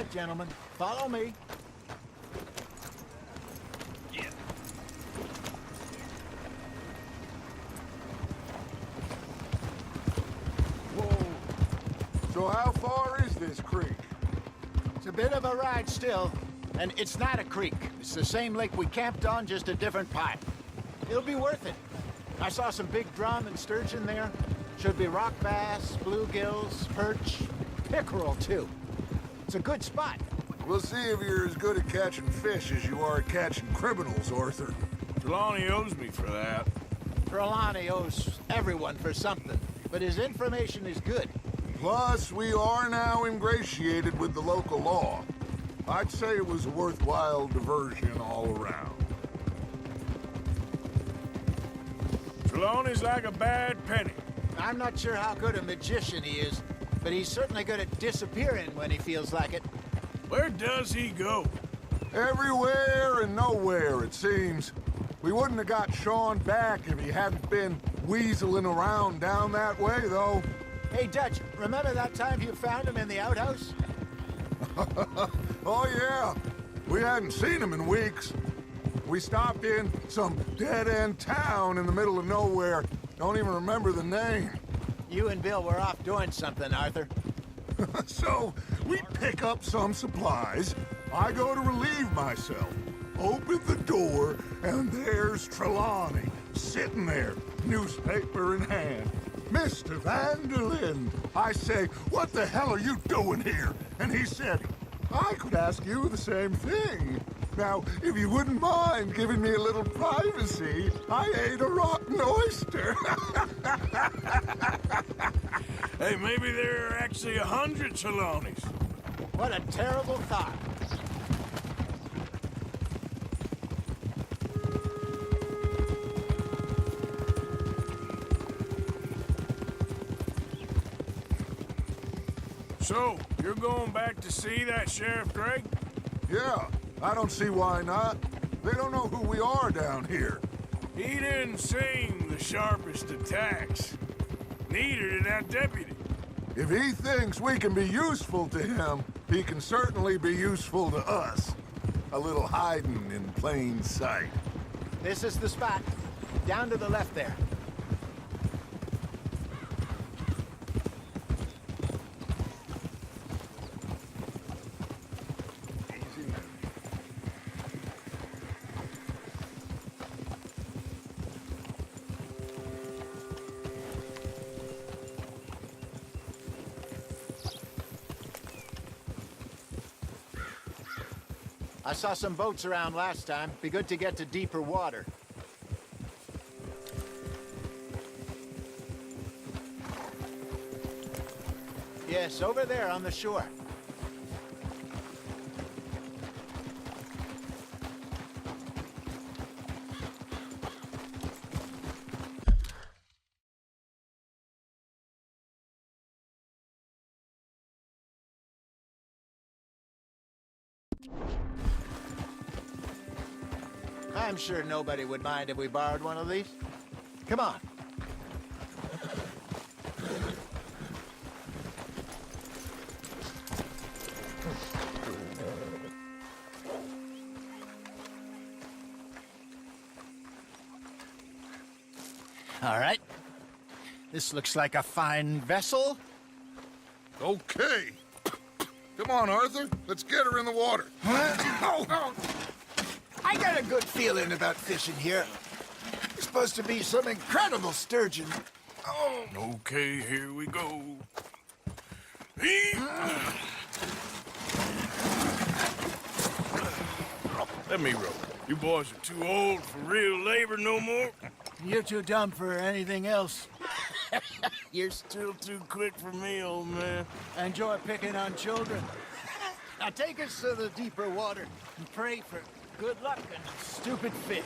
right, gentlemen. Follow me. Yeah. Whoa. So how far is this creek? It's a bit of a ride still, and it's not a creek. It's the same lake we camped on, just a different pipe. It'll be worth it. I saw some big drum and sturgeon there. Should be rock bass, bluegills, perch, pickerel too. It's a good spot. We'll see if you're as good at catching fish as you are at catching criminals, Arthur. Trelawney owes me for that. Trelawney owes everyone for something, but his information is good. Plus, we are now ingratiated with the local law. I'd say it was a worthwhile diversion all around. Trelawney's like a bad penny. I'm not sure how good a magician he is, but he's certainly good at disappearing when he feels like it. Where does he go? Everywhere and nowhere, it seems. We wouldn't have got Sean back if he hadn't been weaseling around down that way, though. Hey, Dutch, remember that time you found him in the outhouse? Oh, yeah. We hadn't seen him in weeks. We stopped in some dead-end town in the middle of nowhere. Don't even remember the name. You and Bill were off doing something, Arthur. So, we pick up some supplies. I go to relieve myself. Open the door, and there's Trelawney, sitting there, newspaper in hand. Mr. Van der Linde. I say, what the hell are you doing here? And he said, I could ask you the same thing. Now, if you wouldn't mind giving me a little privacy, I ate a rotten oyster. Hey, maybe there are actually 100 Trelawneys. What a terrible thought. So, you're going back to see that Sheriff Drake? Yeah, I don't see why not. They don't know who we are down here. He didn't seem the sharpest attacks. Neither did that deputy. If he thinks we can be useful to him, he can certainly be useful to us. A little hiding in plain sight. This is the spot. Down to the left there. I saw some boats around last time. Be good to get to deeper water. Yes, over there on the shore. I'm sure nobody would mind if we borrowed one of these. Come on. All right. This looks like a fine vessel. Okay. Come on, Arthur. Let's get her in the water. I got a good feeling about fishing here. There's supposed to be some incredible sturgeon. Oh. Okay, here we go. Let me row. You boys are too old for real labor no more. You're too dumb for anything else. You're still too quick for me, old man. Enjoy picking on children. Now take us to the deeper water and pray for good luck and stupid fish.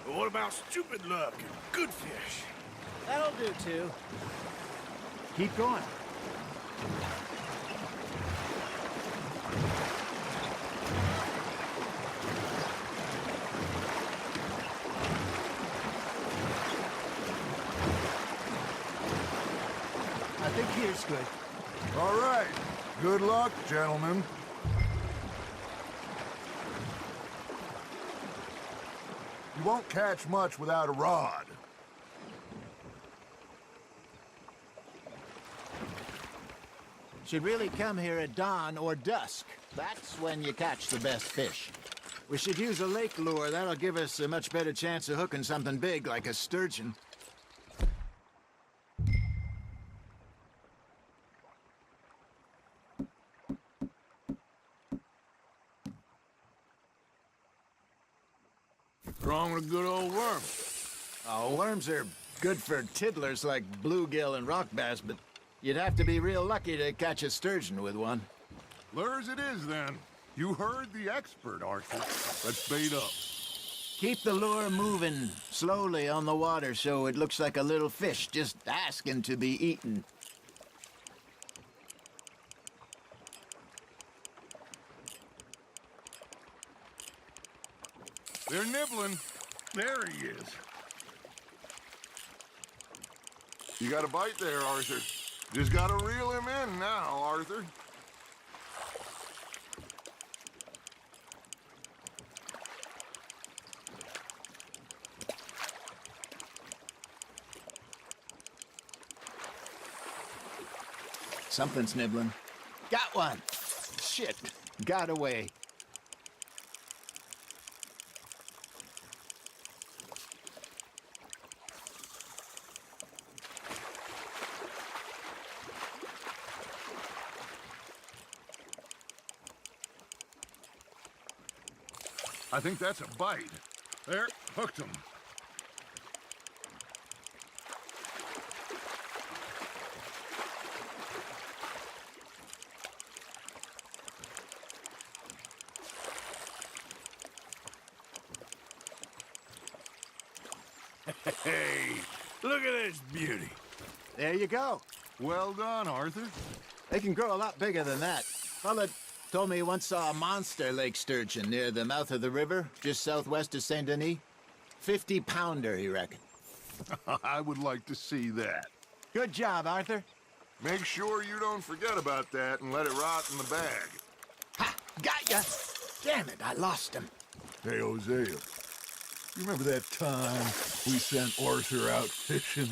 But what about stupid luck and good fish? That'll do, too. Keep going. I think here's good. All right. Good luck, gentlemen. You won't catch much without a rod. Should really come here at dawn or dusk. That's when you catch the best fish. We should use a lake lure. That'll give us a much better chance of hooking something big like a sturgeon. What's wrong with a good old worm? Oh, worms are good for tiddlers like bluegill and rock bass, but you'd have to be real lucky to catch a sturgeon with one. Lures it is, then. You heard the expert, Arthur. Let's bait up. Keep the lure moving slowly on the water so it looks like a little fish just asking to be eaten. They're nibbling. There he is. You got a bite there, Arthur. Just gotta reel him in now, Arthur. Something's nibbling. Got one! Shit, got away. I think that's a bite. There, hooked him. Hey, look at this beauty. There you go. Well done, Arthur. They can grow a lot bigger than that. Fella told me he once saw a monster lake sturgeon near the mouth of the river, just southwest of Saint Denis. 50-pounder, he reckoned. I would like to see that. Good job, Arthur. Make sure you don't forget about that and let it rot in the bag. Ha! Got ya! Damn it, I lost him. Hey, Hosea, you remember that time we sent Arthur out fishing?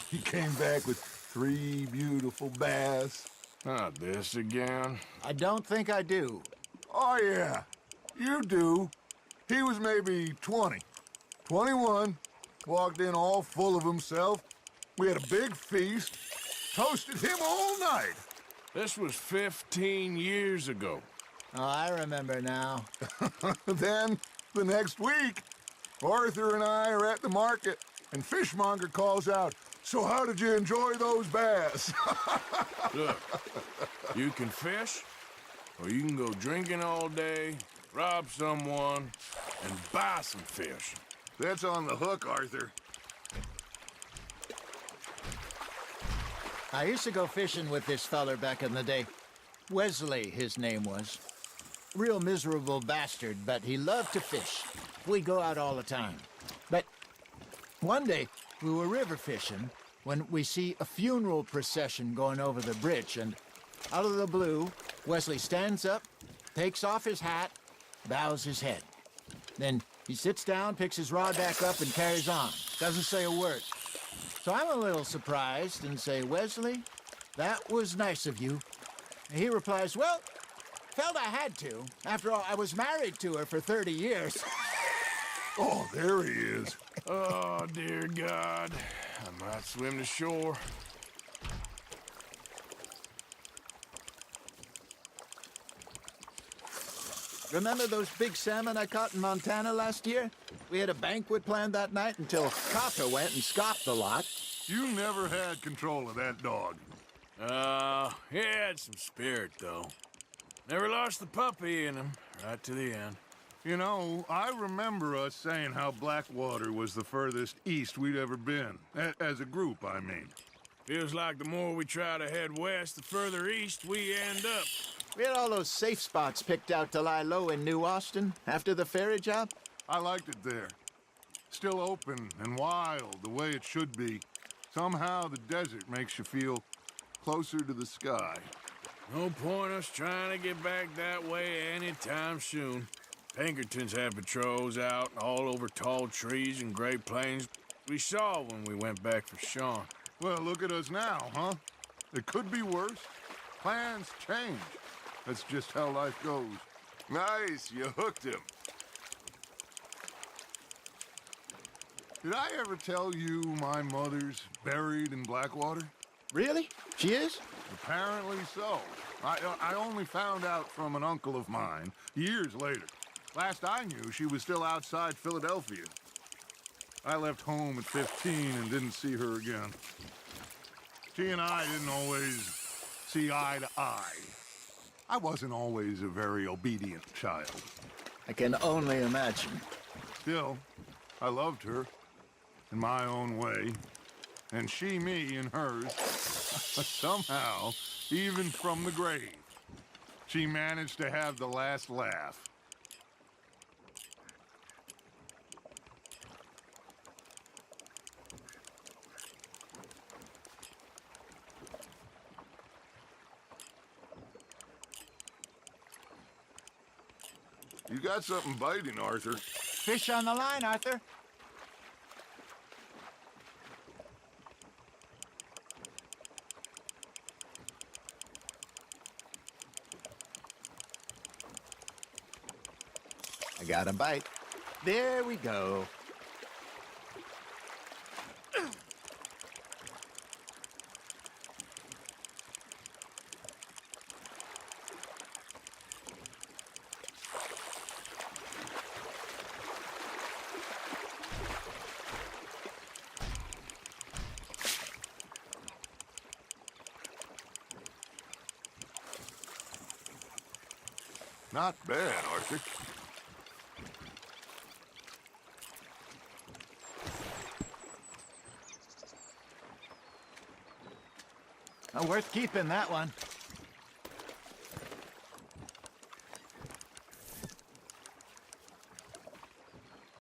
He came back with 3 beautiful bass. Not this again. I don't think I do. Oh, yeah, you do. He was maybe 20, 21, walked in all full of himself. We had a big feast, toasted him all night. This was 15 years ago. Oh, I remember now. Then, the next week, Arthur and I are at the market, and Fishmonger calls out, "So how did you enjoy those bass?" Look, you can fish, or you can go drinking all day, rob someone, and buy some fish. That's on the hook, Arthur. I used to go fishing with this feller back in the day. Wesley, his name was. Real miserable bastard, but he loved to fish. We'd go out all the time. But one day, we were river fishing when we see a funeral procession going over the bridge, and out of the blue, Wesley stands up, takes off his hat, bows his head. Then he sits down, picks his rod back up, and carries on. Doesn't say a word. So I'm a little surprised and say, "Wesley, that was nice of you." And he replies, "Well, felt I had to. After all, I was married to her for 30 years. Oh, there he is. Oh, dear God. I might swim to shore. Remember those big salmon I caught in Montana last year? We had a banquet planned that night until Copper went and scoffed the lot. You never had control of that dog. He had some spirit, though. Never lost the puppy in him, right to the end. You know, I remember us saying how Blackwater was the furthest east we'd ever been. As a group, I mean. Feels like the more we try to head west, the further east we end up. We had all those safe spots picked out to lie low in New Austin after the ferry job. I liked it there. Still open and wild, the way it should be. Somehow the desert makes you feel closer to the sky. No point us trying to get back that way anytime soon. Pinkertons had patrols out all over tall trees and Great Plains. We saw when we went back for Sean. Well, look at us now, huh? It could be worse. Plans change. That's just how life goes. Nice, you hooked him. Did I ever tell you my mother's buried in Blackwater? Really? She is? Apparently so. I only found out from an uncle of mine years later. Last I knew, she was still outside Philadelphia. I left home at 15 and didn't see her again. She and I didn't always see eye to eye. I wasn't always a very obedient child. I can only imagine. Still, I loved her in my own way, and she me in hers. Somehow, even from the grave, she managed to have the last laugh. You got something biting, Arthur. Fish on the line, Arthur. I got a bite. There we go. Not bad, Arthur. Worth keeping, that one.